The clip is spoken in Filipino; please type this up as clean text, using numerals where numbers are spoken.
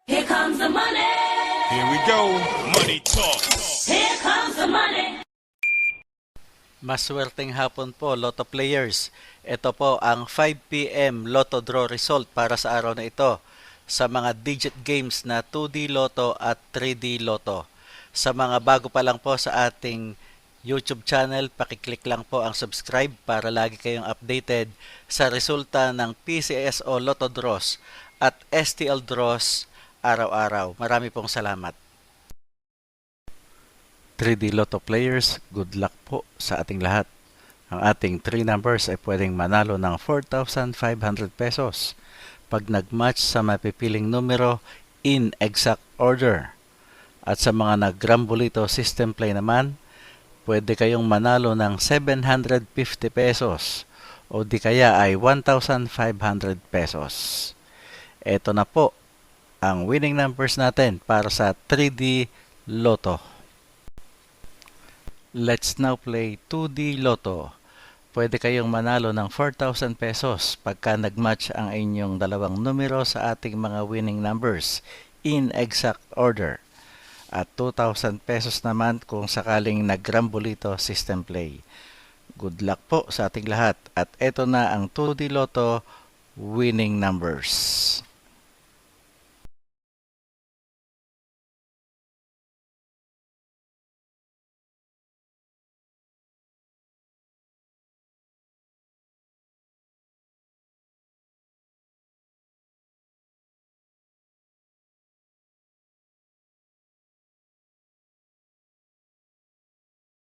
Here comes the money. Here we go. Money talk. Here comes the money. Maswerteng hapon po, Lotto players. Ito po ang 5 p.m. Lotto draw result para sa araw na ito sa mga digit games na 2D Lotto at 3D Lotto. Sa mga bago pa lang po sa ating YouTube channel, pakiclick lang po ang subscribe para lagi kayong updated sa resulta ng PCSO Lotto draws at STL draws araw-araw. Marami pong salamat. 3D Lotto players, good luck po sa ating lahat. Ang ating 3 numbers ay pwedeng manalo ng 4,500 pesos pag nag-match sa mapipiling numero in exact order. At sa mga nag-Grambolito system play naman, pwede kayong manalo ng 750 pesos o di kaya ay 1,500 pesos. Ito na po ang winning numbers natin para sa 3D Lotto. Let's now play 2D Lotto. Pwede kayong manalo ng 4,000 pesos pagka nag-match ang inyong dalawang numero sa ating mga winning numbers in exact order. At 2,000 pesos naman kung sakaling nag-Grambolito system play. Good luck po sa ating lahat. At ito na ang 2D Lotto winning numbers.